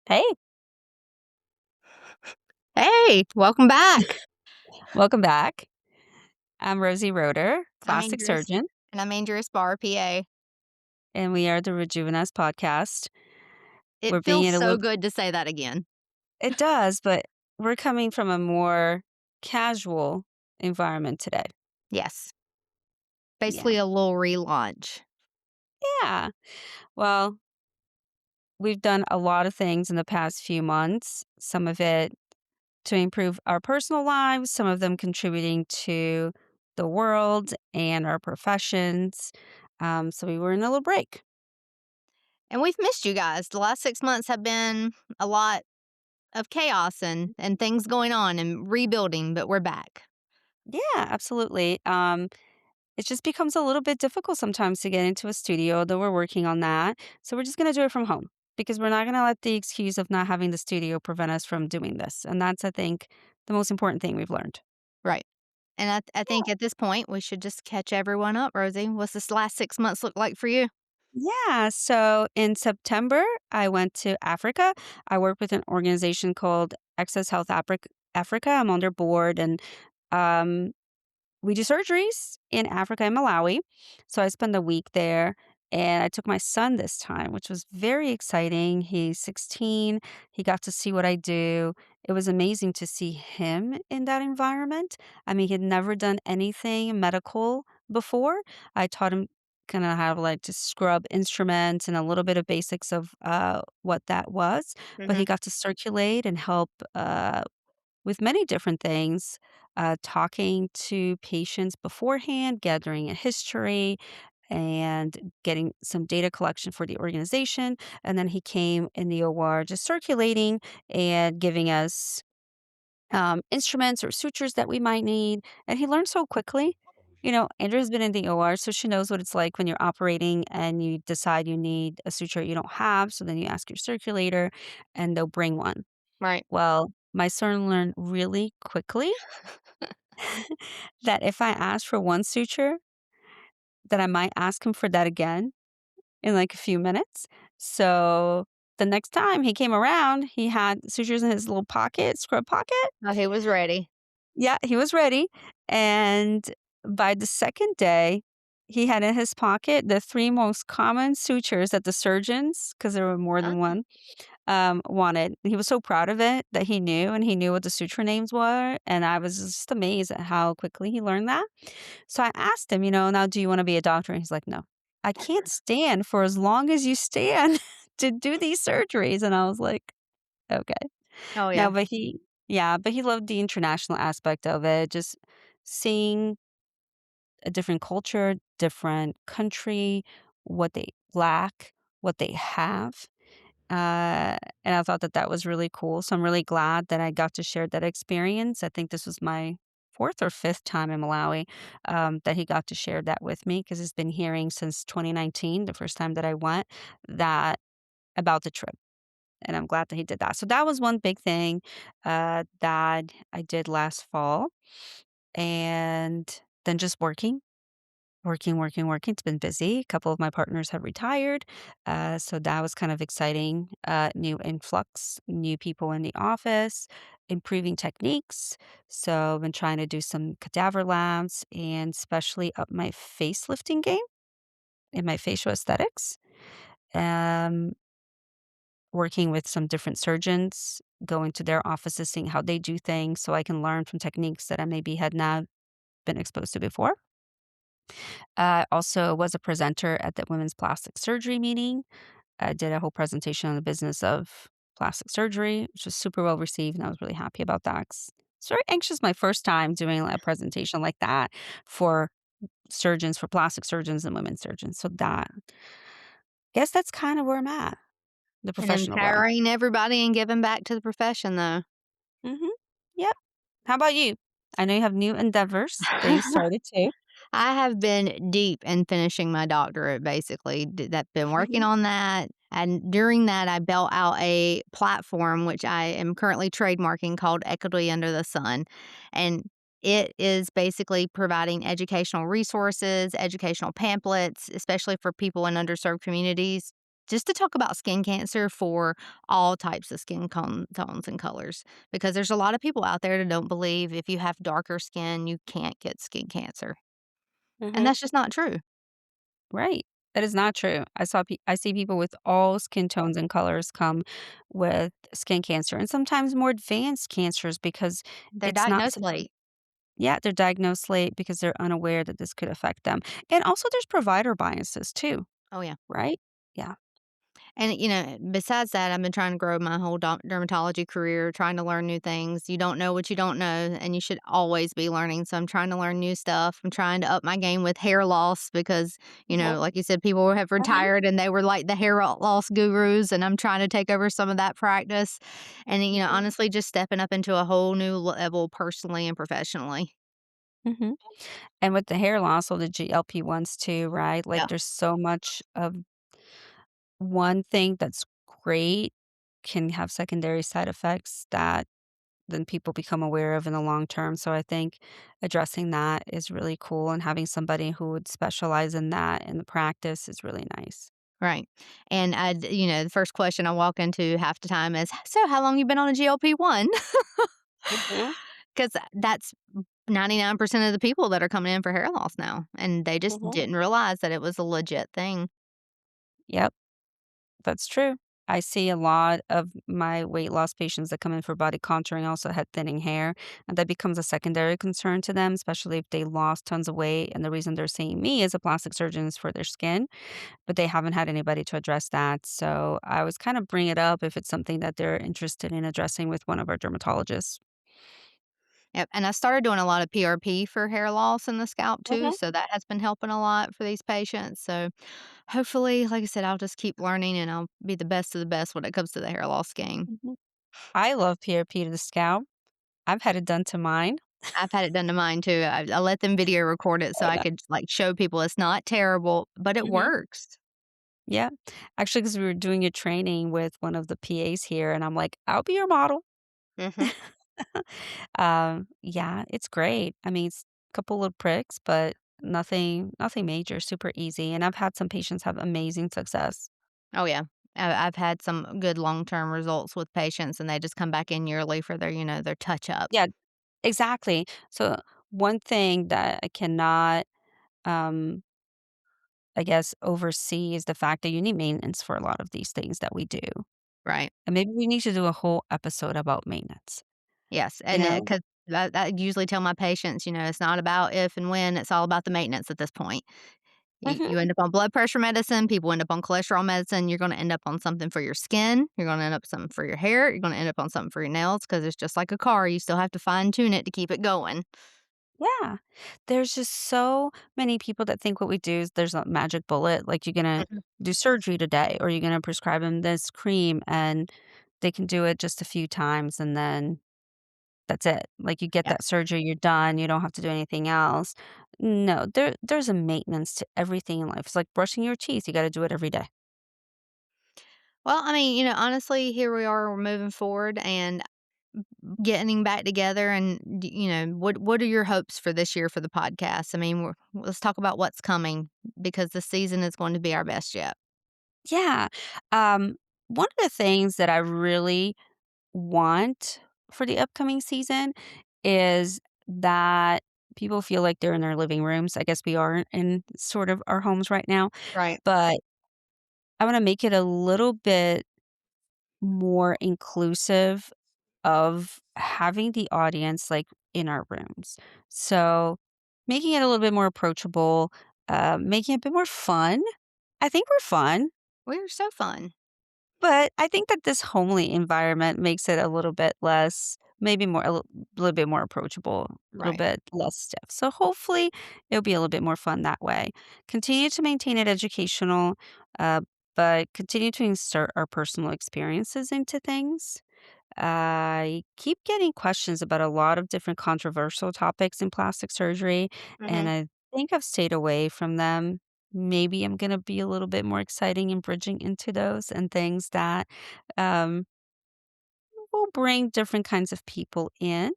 Hey, Hey, welcome back. welcome back. I'm Rosie Roeder, I'm plastic Andrea, surgeon, and I'm Andrea Spar, PA. and we are the Rejuveness Podcast. It We're feels being a so little, good to say that again. it does, but we're coming from a more casual environment today. Yes, Yeah. basically a little relaunch. Yeah. Well, we've done a lot of things in the past few months, some of it to improve our personal lives, some of them contributing to the world and our professions. So we were in a little break. And we've missed you guys. The last 6 months have been a lot of chaos and things going on and rebuilding, but we're back. Yeah, absolutely. It just becomes a little bit difficult sometimes to get into a studio, though we're working on that. So we're just going to do it from home because we're not going to let the excuse of not having the studio prevent us from doing this. And that's, I think, the most important thing we've learned. Right. And I think at this point, we should just catch everyone up, Rosie. What's this last 6 months look like for you? Yeah. So in September, I went to Africa. I work with an organization called Access Health Africa. I'm on their board, and um, we do surgeries in Africa and Malawi. So I spent a week there and I took my son this time, which was very exciting. He's 16. He got to see what I do. It was amazing to see him in that environment. I mean, he'd never done anything medical before. I taught him kind of how to like to scrub instruments and a little bit of basics of what that was. But Hmm. he got to circulate and help with many different things, talking to patients beforehand, gathering a history, and getting some data collection for the organization. And then he came in the OR just circulating and giving us instruments or sutures that we might need. And he learned so quickly. You know, Andrea's been in the OR, so she knows what it's like when you're operating and you decide you need a suture you don't have. So then you ask your circulator and they'll bring one. Right. Well, my son learned really quickly that if I asked for one suture, that I might ask him for that again in like a few minutes. So the next time he came around, he had sutures in his little pocket, scrub pocket. Oh, he was ready. Yeah, he was ready. And by the second day, he had in his pocket the three most common sutures that the surgeons, because there were more than Okay. one, wanted. He was so proud of it that he knew, and he knew what the suture names were, and I was just amazed at how quickly he learned that. So I asked him, "Now do you wanna be a doctor?" And he's like, "No. I can't stand for as long as you stand to do these surgeries." And I was like, "Okay." Oh, No, yeah. but he loved the international aspect of it, just seeing a different culture, different country, what they lack, what they have. And I thought that that was really cool. So I'm really glad that I got to share that experience. I think this was my fourth or fifth time in Malawi that he got to share that with me because he's been hearing since 2019, the first time that I went, that about the trip. And I'm glad that he did that. So that was one big thing that I did last fall. And then just working. It's been busy. A couple of my partners have retired. So that was kind of exciting. New influx, new people in the office, improving techniques. So I've been trying to do some cadaver labs and especially up my facelifting game and my facial aesthetics. Um, Working with some different surgeons, going to their offices, seeing how they do things so I can learn from techniques that I maybe had not been exposed to before. I also was a presenter at the women's plastic surgery meeting. I did a whole presentation on the business of plastic surgery, which was super well received, and I was really happy about that. 'Cause I was very anxious my first time doing a presentation like that for surgeons, for plastic surgeons and women surgeons. So that guess that's kind of where I'm at, the And professional realm. empowering everybody and giving back to the profession, though. Mhm. Yep. How about you? I know you have new endeavors that you started too. I have been deep in finishing my doctorate, basically. That been working Mhm. on that, and during that, I built out a platform which I am currently trademarking called Equity Under the Sun, and it is basically providing educational resources, educational pamphlets, especially for people in underserved communities just to talk about skin cancer for all types of tones and colors, because there's a lot of people out there that don't believe if you have darker skin, you can't get skin cancer, and Mhm. that's just not true. Right. That is not true. I see people with all skin tones and colors come with skin cancer and sometimes more advanced cancers because They're it's not diagnosed something. late. Yeah, they're diagnosed late because they're unaware that this could affect them. And also there's provider biases too, Oh, yeah. right? Yeah. And, besides that, I've been trying to grow my whole dermatology career, trying to learn new things. You don't know what you don't know, and you should always be learning. So I'm trying to learn new stuff. I'm trying to up my game with hair loss because, Mhm. like you said, people have Uh-huh. retired and they were like the hair loss gurus, and I'm trying to take over some of that practice. And, Mhm. honestly, just stepping up into a whole new level personally and professionally. Mhm. And with the hair loss, or the GLP-1s too, right? Like, Yeah. there's so much of one thing that's great can have secondary side effects that then people become aware of in the long term. So I think addressing that is really cool, and having somebody who would specialize in that in the practice is really nice. Right. And the first question I walk into half the time is, so how long you been on a GLP-1? Mhm. 'Cause that's 99% of the people that are coming in for hair loss now, and they just Mhm. didn't realize that it was a legit thing. Yep, that's true. I see a lot of my weight loss patients that come in for body contouring also had thinning hair, and that becomes a secondary concern to them, especially if they lost tons of weight. And the reason they're seeing me as a plastic surgeon is for their skin, but they haven't had anybody to address that. So I always kind of bring it up if it's something that they're interested in addressing with one of our dermatologists. Yep, and I started doing a lot of PRP for hair loss in the scalp too, Mhm. so that has been helping a lot for these patients. So, hopefully, like I said, I'll just keep learning and I'll be the best of the best when it comes to the hair loss game. Mhm. I love PRP to the scalp. I've had it done to mine. I've had it done to mine too. I let them video record it so Oh, I yeah. could, like, show people it's not terrible, but it Mhm. works. Yeah. Actually, because we were doing a training with one of the PAs here, and I'm like, "I'll be your model." Mhm. Yeah, it's great. I mean, it's a couple of pricks, but nothing major, super easy, and I've had some patients have amazing success. Oh, yeah. I've had some good long-term results with patients, and they just come back in yearly for their, their touch-up. Yeah, exactly. So, one thing that I cannot, um, I guess, oversee is the fact that you need maintenance for a lot of these things that we do, Right. and maybe we need to do a whole episode about maintenance, Yes, you and know? 'cause I usually tell my patients, it's not about if and when, it's all about the maintenance at this point. Mhm. You end up on blood pressure medicine, people end up on cholesterol medicine, you're gonna end up on something for your skin, you're gonna end up something for your hair, you're gonna end up on something for your nails because it's just like a car, you still have to fine tune it to keep it going. Yeah. There's just so many people that think what we do is there's a magic bullet, like, you're gonna Mhm. do surgery today, or you're gonna prescribe them this cream, and they can do it just a few times, and then that's it. Like, you get Yeah. that surgery, you're done, you don't have to do anything else. No, there's a maintenance to everything in life. It's like brushing your teeth, you gotta do it every day. Well, I mean, honestly, here we are, we're moving forward and getting back together and what are your hopes for this year for the podcast? I mean, let's talk about what's coming because the season is going to be our best yet. Yeah. Um, One of the things that I really want for the upcoming season is that people feel like they're in their living rooms. I guess we are in sort of our homes right now, Right. but I wanna make it a little bit more inclusive of having the audience, like, in our rooms. So, making it a little bit more approachable, making it a bit more fun. I think we're fun. We're so fun. But I think that this homely environment makes it a little bit less, maybe more little bit more approachable, a little Right. bit less stiff. So hopefully it'll be a little bit more fun that way. Continue to maintain it educational, uh, but continue to insert our personal experiences into things. I keep getting questions about a lot of different controversial topics in plastic surgery, and Mhm. I think I've stayed away from them. Maybe I'm going to be a little bit more exciting in bridging into those and things that um, will bring different kinds of people in.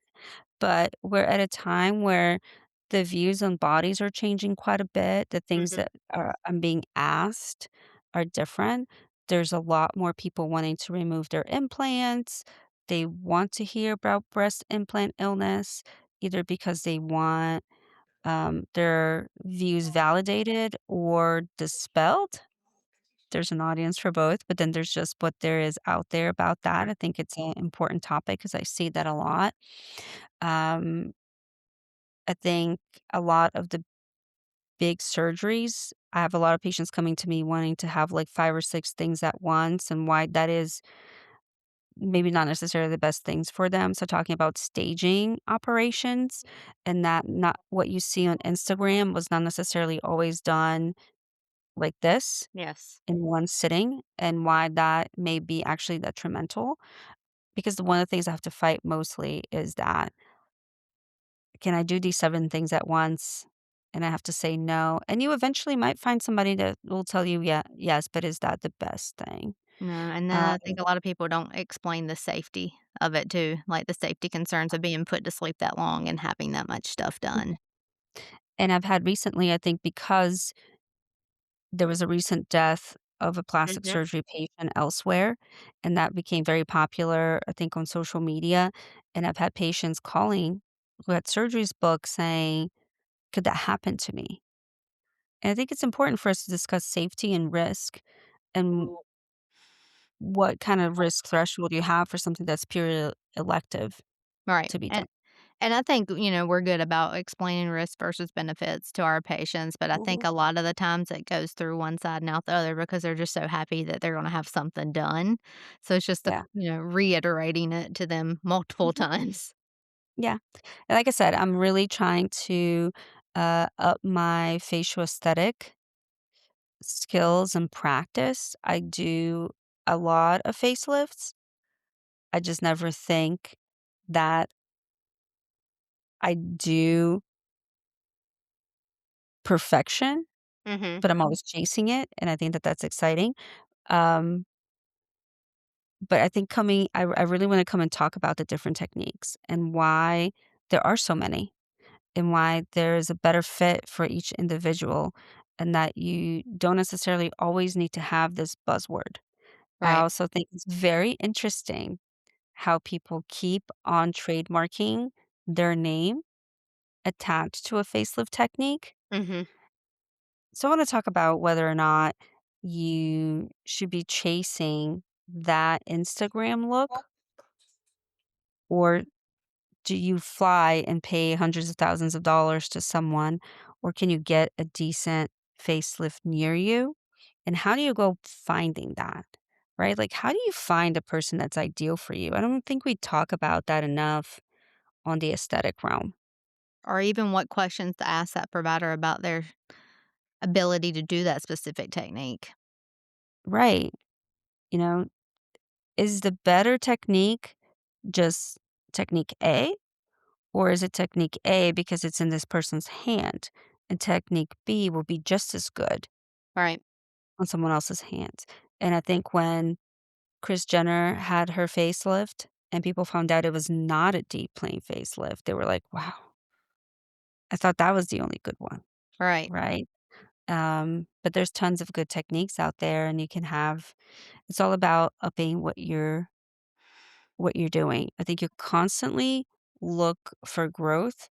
But we're at a time where the views on bodies are changing quite a bit. The things Mhm. that I'm being asked are different. there's a lot more people wanting to remove their implants. They want to hear about breast implant illness, either because they want their views validated or dispelled. There's an audience for both, but then there's just what there is out there about that. I think it's an important topic because I see that a lot. Um, I think a lot of the big surgeries, I have a lot of patients coming to me wanting to have like 5 or 6 things at once, and why that is maybe not necessarily the best things for them. So talking about staging operations, and that not what you see on Instagram was not necessarily always done like this Yes. in one sitting, and why that may be actually detrimental. Because one of the things I have to fight mostly is that, can I do these 7 things at once? And I have to say no. And you eventually might find somebody that will tell you, yeah, yes, but is that the best thing? No, and then Um, I think a lot of people don't explain the safety of it too, like the safety concerns of being put to sleep that long and having that much stuff done. and I've had recently, I think because there was a recent death of a plastic Mhm. surgery patient elsewhere, and that became very popular, I think, on social media. And I've had patients calling who had surgeries booked saying, could that happen to me? And I think it's important for us to discuss safety and risk and what kind of risk threshold you have for something that's purely elective Right, to be done. and I think, we're good about explaining risk versus benefits to our patients, but I think Mhm. a lot of the times it goes through one side and out the other because they're just so happy that they're gonna have something done. So it's just Yeah. reiterating it to them multiple Mhm. times. Yeah. And like I said, I'm really trying to up my facial aesthetic skills and practice. I do a lot of facelifts. I just never think that I do perfection, Mhm. but I'm always chasing it, and I think that that's exciting. Um, but I think I really wanna come and talk about the different techniques and why there are so many, and why there's a better fit for each individual, and that you don't necessarily always need to have this buzzword. I Right. also think it's very interesting how people keep on trademarking their name attached to a facelift technique. Mhm. So I wanna talk about whether or not you should be chasing that Instagram look, or do you fly and pay hundreds of thousands of dollars to someone, or can you get a decent facelift near you? And how do you go finding that? Right? Like, how do you find a person that's ideal for you? I don't think we talk about that enough on the aesthetic realm. Or even what questions to ask that provider about their ability to do that specific technique. Right. You know, is the better technique just technique A, or is it technique A because it's in this person's hand, and technique B will be just as good Right. on someone else's hands? And I think when Kris Jenner had her facelift and people found out it was not a deep plane facelift, they were like, "Wow, I thought that was the only good one." Right. Right? But there's tons of good techniques out there, and it's all about upping what you're doing. I think you constantly look for growth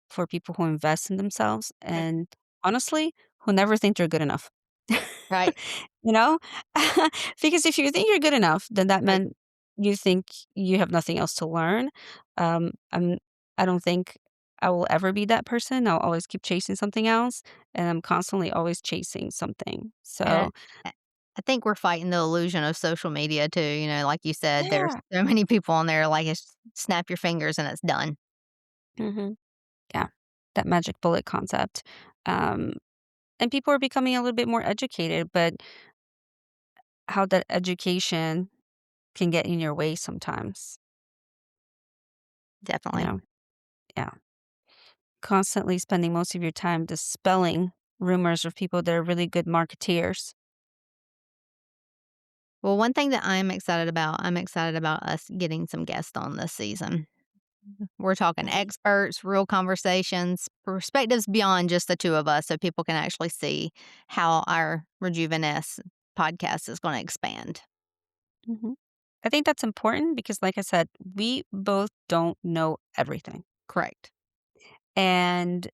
for people who invest in themselves, Mm. and honestly, who never think they're good enough. Right. You know? Because if you think you're good enough, then that Right. meant you think you have nothing else to learn. I'm I don't think I will ever be that person. I'll always keep chasing something else, and I'm constantly always chasing something. And So, I think we're fighting the illusion of social media too, like you said, there's yeah. so many people on there, like, it's snap your fingers and it's done. Mhm. Yeah. That magic bullet concept. Um, and people are becoming a little bit more educated, but how that education can get in your way sometimes, you Definitely. know? Yeah. Constantly spending most of your time dispelling rumors of people that are really good marketeers. Well, one thing that I'm excited about us getting some guests on this season. We're talking Mhm. experts, real conversations, perspectives beyond just the 2 of us so people can actually see how our Rejuveness podcast is going to expand. Mhm. I think that's important because, like I said, we both don't know everything. Correct. And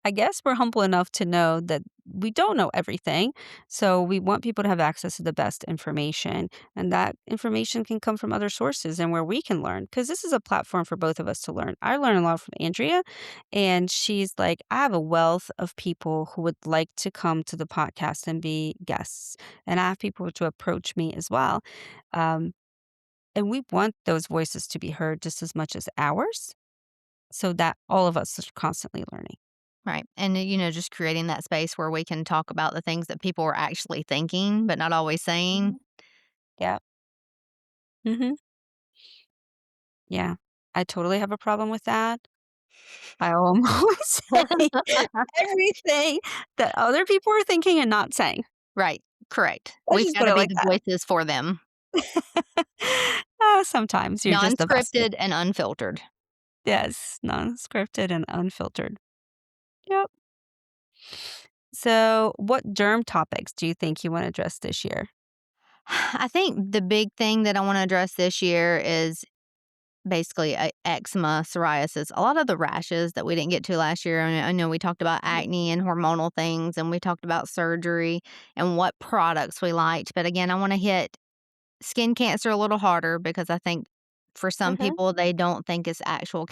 I guess we're humble enough to know that we don't know everything. So we want people to have access to the best information. And that information can come from other sources and where we can learn. Because this is a platform for both of us to learn. I learn a lot from Andrea, and she's like, I have a wealth of people who would like to come to the podcast and be guests. And I have people to approach me as well. Um, and we want those voices to be heard just as much as ours so that all of us are constantly learning. Right. And, just creating that space where we can talk about the things that people are actually thinking, but not always saying. Mhm. Yeah. Mhm. Yeah. I totally have a problem with that. I almost say everything that other people are thinking and not saying. Right. Correct. Let's We've just got put to it be like the that. voices for them, Sometimes you're non just the bestest. scripted and unfiltered. Yes, non-scripted and unfiltered. Yep. So, what germ topics do you think you wanna address this year? I think the big thing that I want to address this year is basically eczema, psoriasis, a lot of the rashes that we didn't get to last year. I know we talked about Mhm. acne and hormonal things, and we talked about surgery and what products we liked. But again, I want to hit skin cancer a little harder because I think for some Okay. people, they don't think it's actual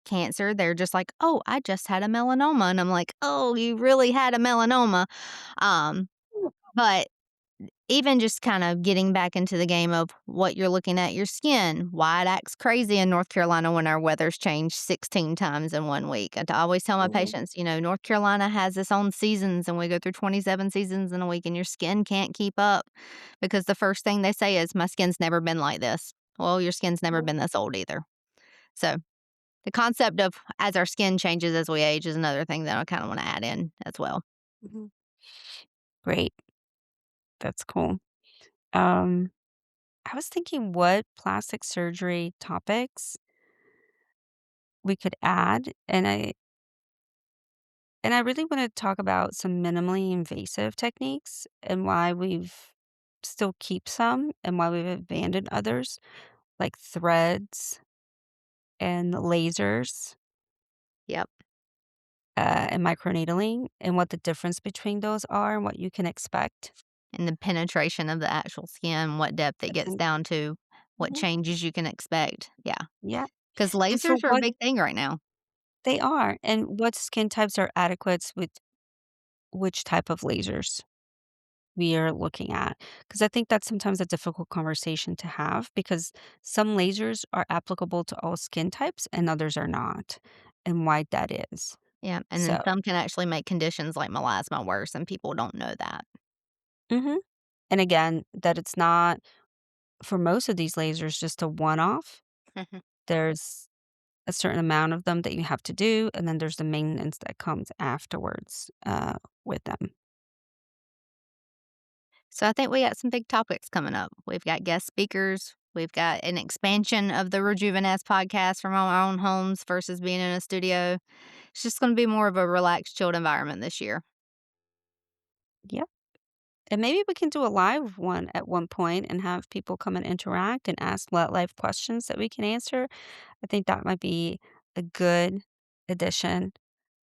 cancer. They're just like, oh, I just had a melanoma. And I'm like, oh, you really had a melanoma. Um, but even just kind of getting back into the game of what you're looking at your skin, why it acts crazy in North Carolina when our weather's changed 16 times in 1 week. I always tell my Mhm. patients, North Carolina has its own seasons and we go through 27 seasons in a week and your skin can't keep up because the first thing they say is, my skin's never been like this. Well, your skin's never Mhm. been this old either. So the concept of as our skin changes as we age is another thing that I kind of want to add in as well. Mhm. Great. That's cool. Um, I was thinking what plastic surgery topics we could add, and I really wanna talk about some minimally invasive techniques and why we've still keep some and why we've abandoned others, like threads and lasers, Yep. and microneedling, and what the difference between those are and what you can expect. And the penetration of the actual skin, what depth it gets And down to, what mhm, changes you can expect. Yeah, yeah, because and for lasers are a what big thing right now. they are, and what skin types are adequate with which type of lasers we are looking at, because I think that's sometimes a difficult conversation to have because some lasers are applicable to all skin types and others are not, and why that is. Yeah, and then So some can actually make conditions like melasma worse, and people don't know that. mhm, and again, that it's not for most of these lasers just a one-off. Mhm. There's a certain amount of them that you have to do, and then there's the maintenance that comes afterwards, with them. So I think we got some big topics coming up. We've got guest speakers. We've got an expansion of the Rejuveness podcast from our own homes versus being in a studio. It's just going to be more of a relaxed, chilled environment this year. Yep, and maybe we can do a live one at one point and have people come and interact and ask live questions that we can answer. I think that might be a good addition,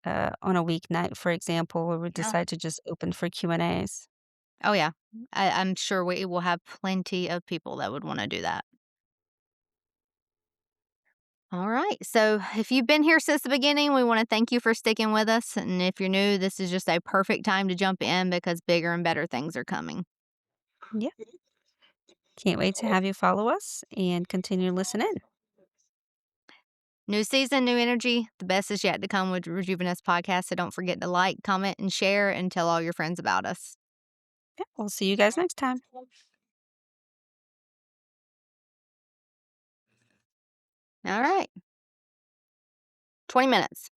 on a weeknight, for example, where we Yeah. decide to just open for Q&As. Oh, yeah. I'm sure we will have plenty of people that would want to do that. All right. So if you've been here since the beginning, we want to thank you for sticking with us. And if you're new, this is just a perfect time to jump in because bigger and better things are coming. Yeah, can't wait to have you follow us and continue to listen in. New season, new energy. The best is yet to come with Rejuveness Podcast. So don't forget to like, comment, and share and tell all your friends about us. Yeah, we'll see you guys next time. All right. 20 minutes.